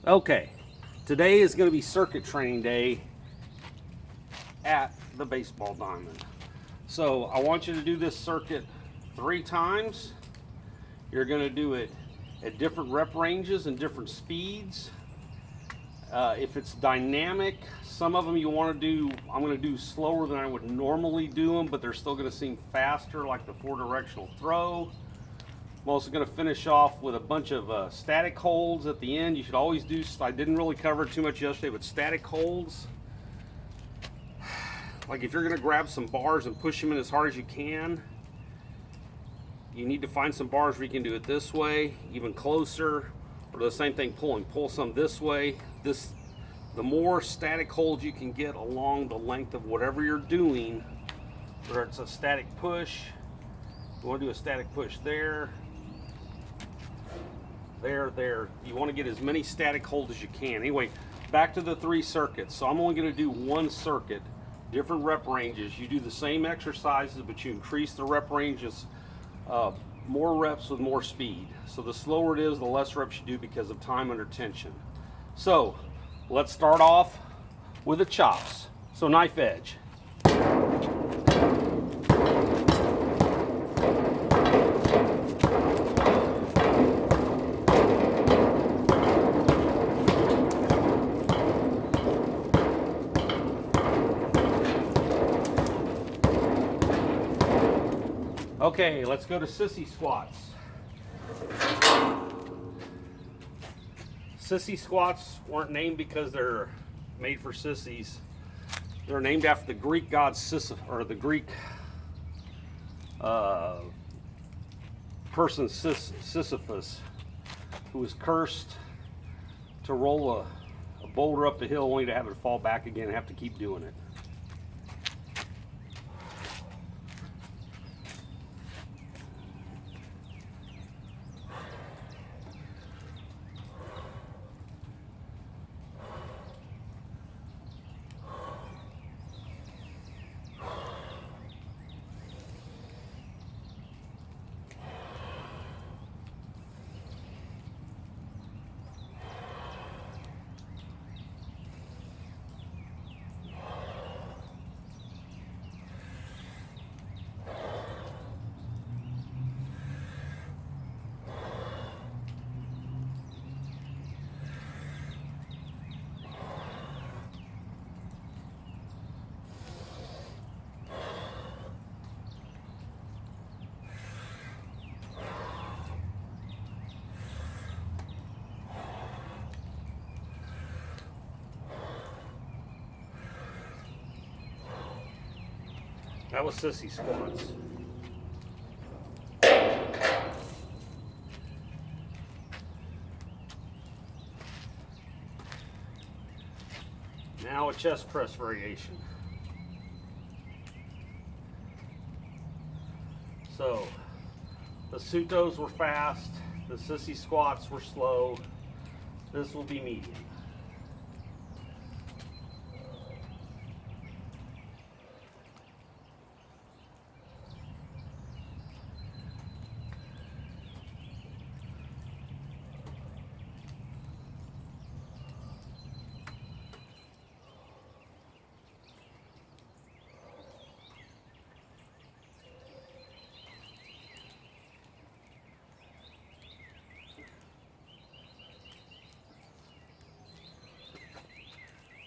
Okay, today is going to be circuit training day at the baseball diamond. So I want you to do this circuit 3 times. You're going to do it at different rep ranges and different speeds. If it's dynamic, some of them you want to do, I'm going to do slower than I would normally do them, but they're still going to seem faster, like the 4-directional throw. I'm also going to finish off with a bunch of static holds at the end. You should always do, I didn't really cover it too much yesterday, but static holds. Like if you're going to grab some bars and push them in as hard as you can, you need to find some bars where you can do it this way, even closer, or the same thing pulling. Pull some this way. The more static holds you can get along the length of whatever you're doing, whether it's a static push, you want to do a static push there, there. You want to get as many static holds as you can. Anyway, back to the 3 circuits. So I'm only going to do 1 circuit, different rep ranges. You do the same exercises, but you increase the rep ranges, more reps with more speed. So the slower it is, the less reps you do because of time under tension. So let's start off with the chops. So knife edge. Okay, let's go to sissy squats. Sissy squats weren't named because they're made for sissies. They're named after the Greek god Sisyphus, or the Greek person Sisyphus, who was cursed to roll a boulder up the hill only to have it fall back again and have to keep doing it. That was sissy squats. Now a chest press variation. So the Sutos were fast, the sissy squats were slow. This will be medium.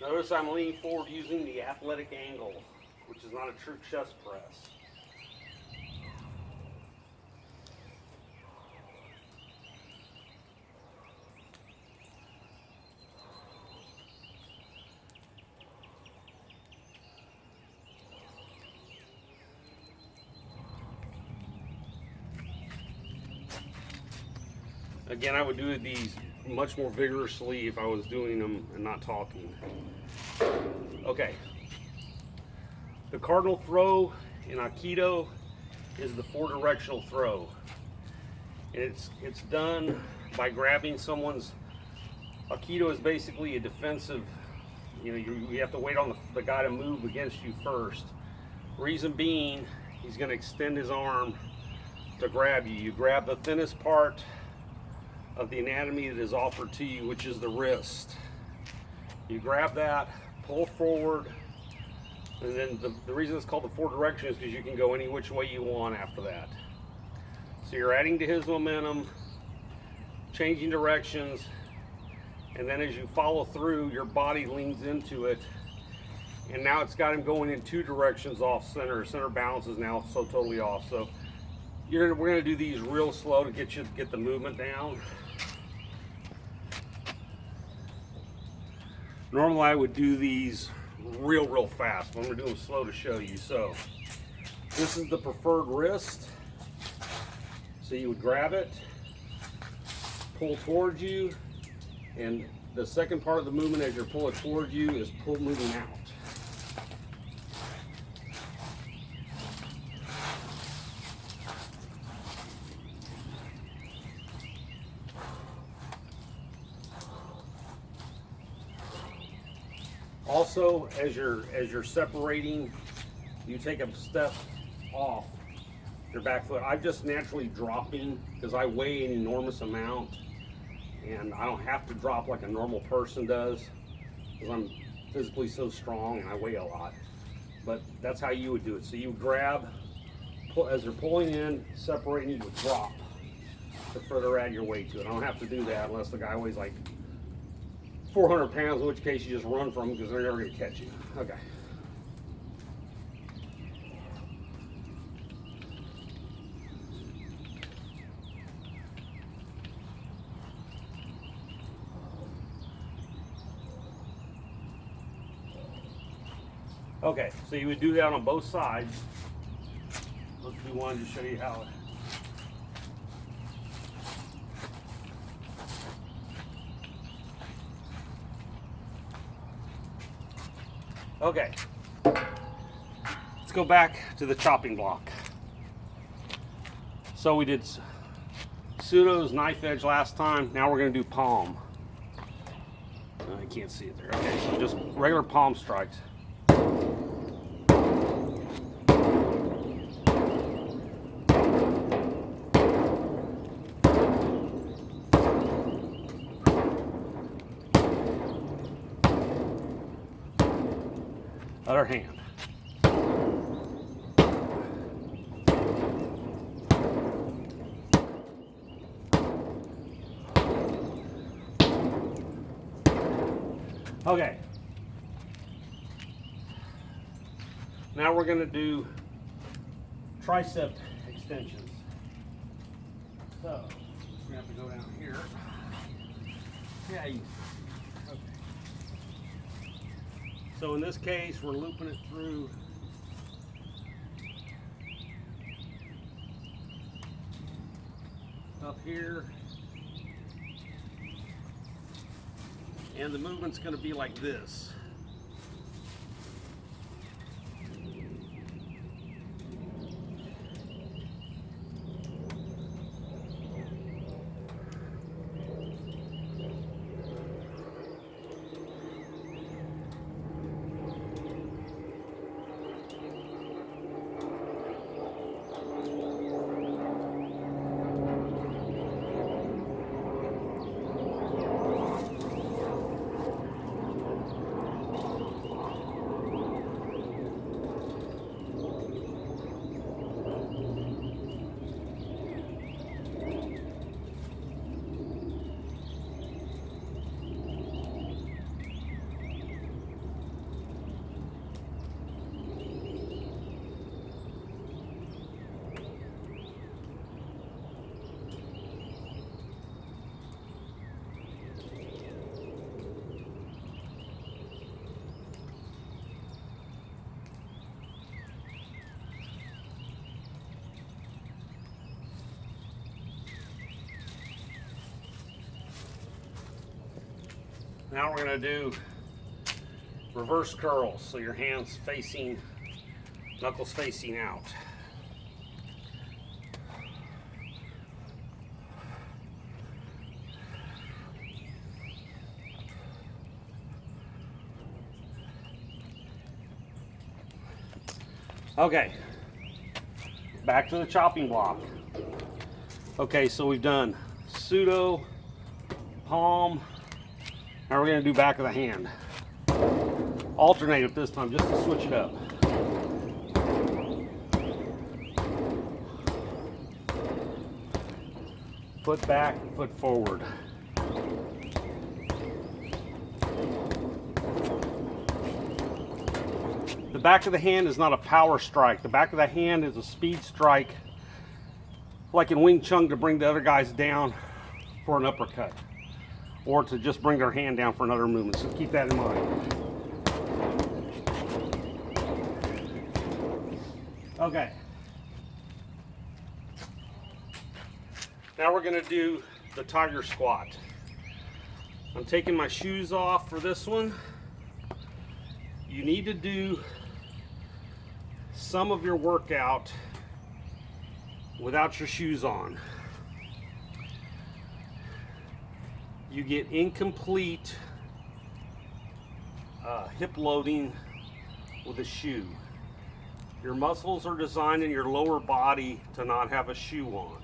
Notice I'm leaning forward using the athletic angle, which is not a true chest press. Again, I would do these much more vigorously if I was doing them and not talking. Okay. The cardinal throw in Aikido is the 4-directional throw. And it's done by grabbing someone's. Aikido is basically a defensive. You have to wait on the guy to move against you first. Reason being, he's going to extend his arm to grab you. You grab the thinnest part of the anatomy that is offered to you, which is the wrist. You grab that, pull forward, and then the reason it's called the four direction is because you can go any which way you want after that. So you're adding to his momentum, changing directions, and then as you follow through, your body leans into it, and now it's got him going in two directions off center. Center balance is now so totally off. So we're going to do these real slow to get the movement down. Normally I would do these real fast, but I'm going to do them slow to show you. So this is the preferred wrist. So you would grab it, pull towards you, and the second part of the movement as you're pulling towards you is moving out. Also, as you're separating, you take a step off your back foot. I'm just naturally dropping because I weigh an enormous amount, and I don't have to drop like a normal person does because I'm physically so strong and I weigh a lot. But that's how you would do it. So you grab, as you're pulling in, separating, you would drop to further add your weight to it. I don't have to do that unless the guy weighs like 400 pounds, in which case you just run from them because they're never going to catch you. Okay. Okay, so you would do that on both sides. Let's do one to show you how. Okay, let's go back to the chopping block. So we did pseudos, knife edge last time. Now we're going to do palm. I can't see it there. Okay, so just regular palm strikes. Other hand. Okay. Now we're going to do tricep extensions. So we have to go down here. Yeah. Okay. So in this case, we're looping it through up here, and the movement's going to be like this. Now we're going to do reverse curls, so your hands facing, knuckles facing out. Okay, back to the chopping block. Okay, so we've done pseudo, palm. Now we're going to do back of the hand. Alternate it this time just to switch it up. Foot back, foot forward. The back of the hand is not a power strike. The back of the hand is a speed strike, like in Wing Chun, to bring the other guys down for an uppercut, or to just bring their hand down for another movement. So keep that in mind. Okay. Now we're going to do the tiger squat. I'm taking my shoes off for this one. You need to do some of your workout without your shoes on. You get incomplete hip loading with a shoe. Your muscles are designed in your lower body to not have a shoe on.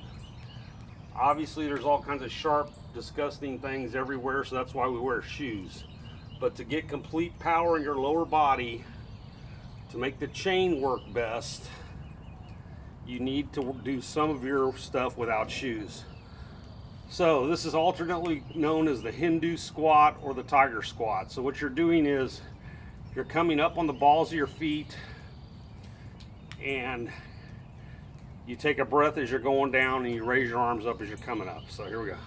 Obviously, there's all kinds of sharp, disgusting things everywhere, so that's why we wear shoes. But to get complete power in your lower body, to make the chain work best, you need to do some of your stuff without shoes. So this is alternately known as the Hindu squat or the tiger squat. So what you're doing is you're coming up on the balls of your feet, and you take a breath as you're going down, and you raise your arms up as you're coming up. So here we go.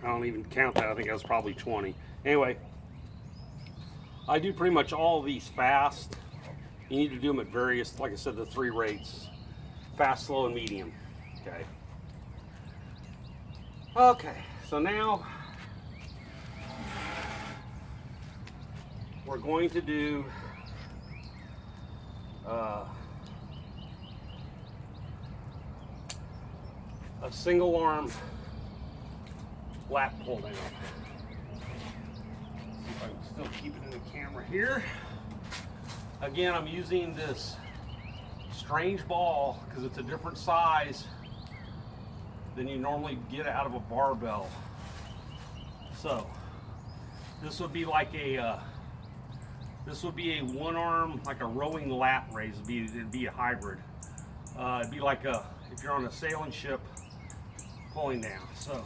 I don't even count that. I think that was probably 20. Anyway, I do pretty much all of these fast. You need to do them at various, like I said, the 3 rates: fast, slow, and medium. Okay. Okay, so now we're going to do a single arm lat pull down. See if I can still keep it in the camera here. Again, I'm using this strange ball because it's a different size than you normally get out of a barbell. So this would be like a one arm, like a rowing lat raise. It'd be a hybrid. It'd be like if you're on a sailing ship pulling down. So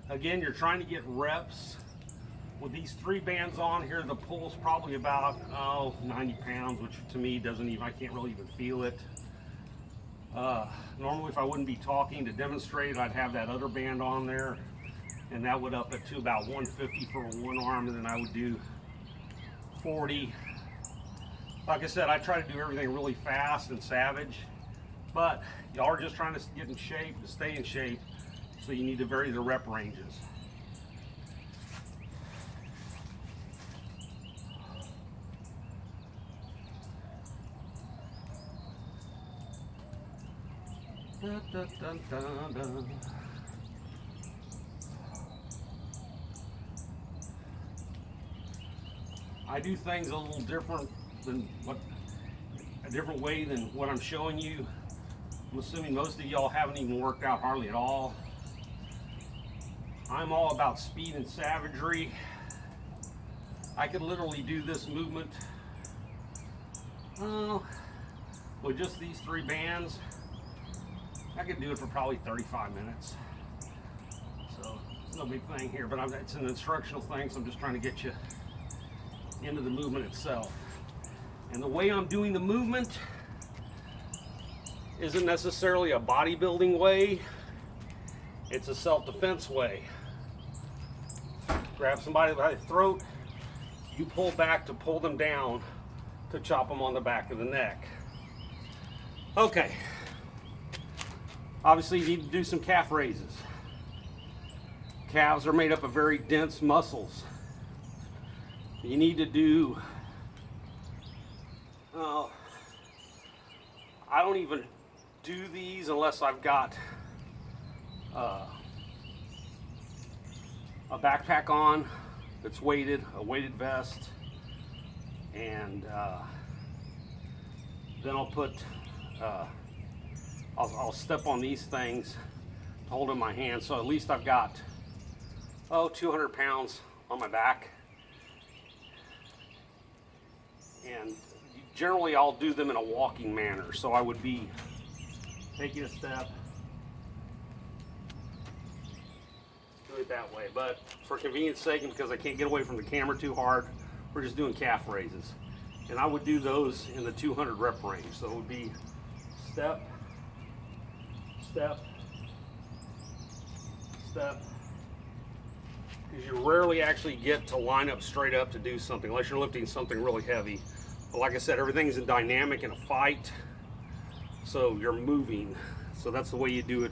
again, you're trying to get reps with these 3 bands on here. The pull's probably about 90 pounds, which to me doesn't even, I can't really even feel it. Normally, if I wouldn't be talking to demonstrate, I'd have that other band on there, and that would up it to about 150 for one arm, and then I would do 40. Like I said, I try to do everything really fast and savage, but y'all are just trying to get in shape, to stay in shape. So you need to vary the rep ranges. Dun, dun, dun, dun, dun. I do things a little different than a different way than what I'm showing you. I'm assuming most of y'all haven't even worked out hardly at all. I'm all about speed and savagery. I could literally do this movement with just these 3 bands. I could do it for probably 35 minutes. So it's no big thing here, but it's an instructional thing, so I'm just trying to get you into the movement itself. And the way I'm doing the movement isn't necessarily a bodybuilding way, it's a self-defense way. Grab somebody by the throat, you pull back to pull them down to chop them on the back of the neck. Okay, obviously you need to do some calf raises. Calves are made up of very dense muscles. You need to do, I don't even do these unless I've got a backpack on that's weighted, a weighted vest, and then I'll put, I'll step on these things to hold in my hand, so at least I've got 200 pounds on my back. And generally I'll do them in a walking manner, so I would be taking a step, do it that way. But for convenience sake, and because I can't get away from the camera too hard, we're just doing calf raises. And I would do those in the 200 rep range. So it would be step, step, step. Because you rarely actually get to line up straight up to do something unless you're lifting something really heavy. But like I said, everything's dynamic in a fight, so you're moving. So that's the way you do it,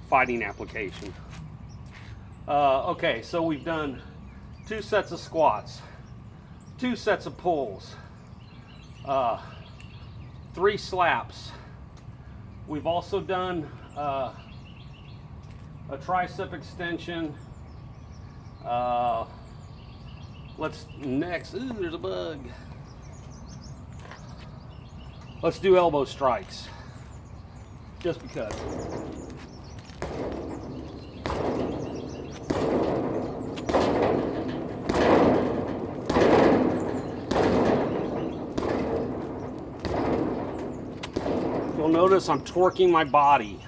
fighting application. Okay, so we've done 2 sets of squats, 2 sets of pulls, 3 slaps. We've also done a tricep extension. Let's next, ooh, there's a bug. Let's do elbow strikes, just because. You'll notice I'm torquing my body.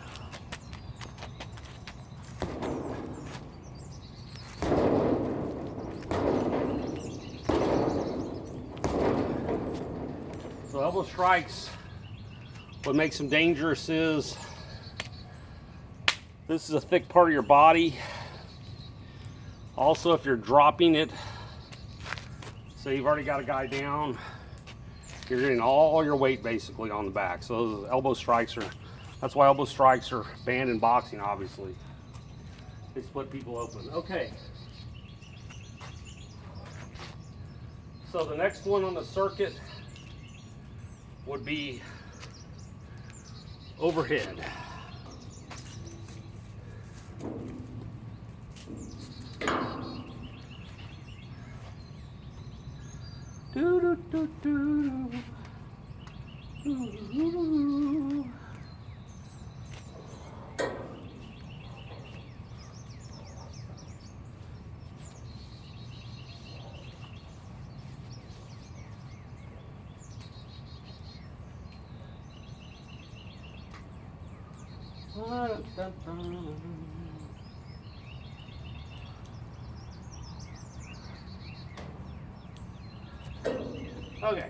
So elbow strikes, what makes them dangerous is this is a thick part of your body. Also, if you're dropping it, say you've already got a guy down, you're getting all your weight basically on the back. So those elbow strikes are, that's why elbow strikes are banned in boxing, obviously. They split people open. Okay. So the next one on the circuit would be overhead. Do, do, do, do. Ooh. Okay.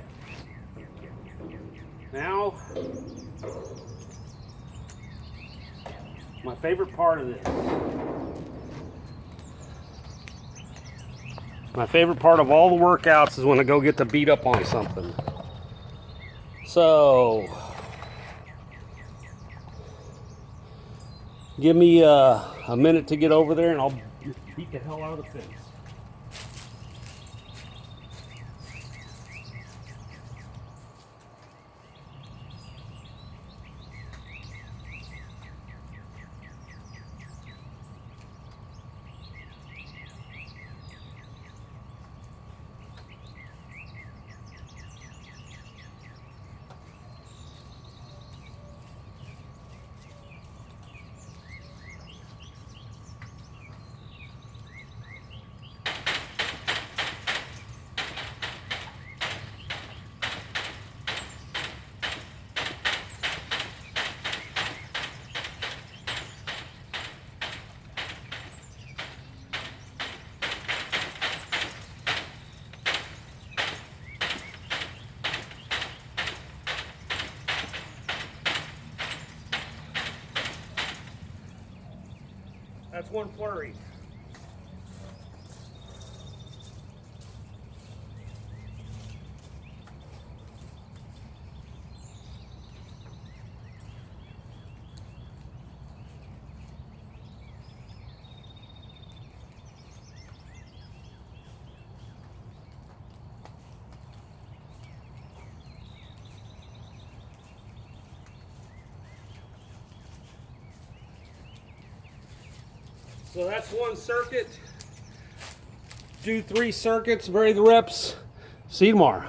Now, my favorite part of this. My favorite part of all the workouts is when I go get to beat up on something. So, give me a minute to get over there and I'll beat the hell out of the fence. That's one flurry. So that's one circuit. Do 3 circuits, vary the reps. See you tomorrow.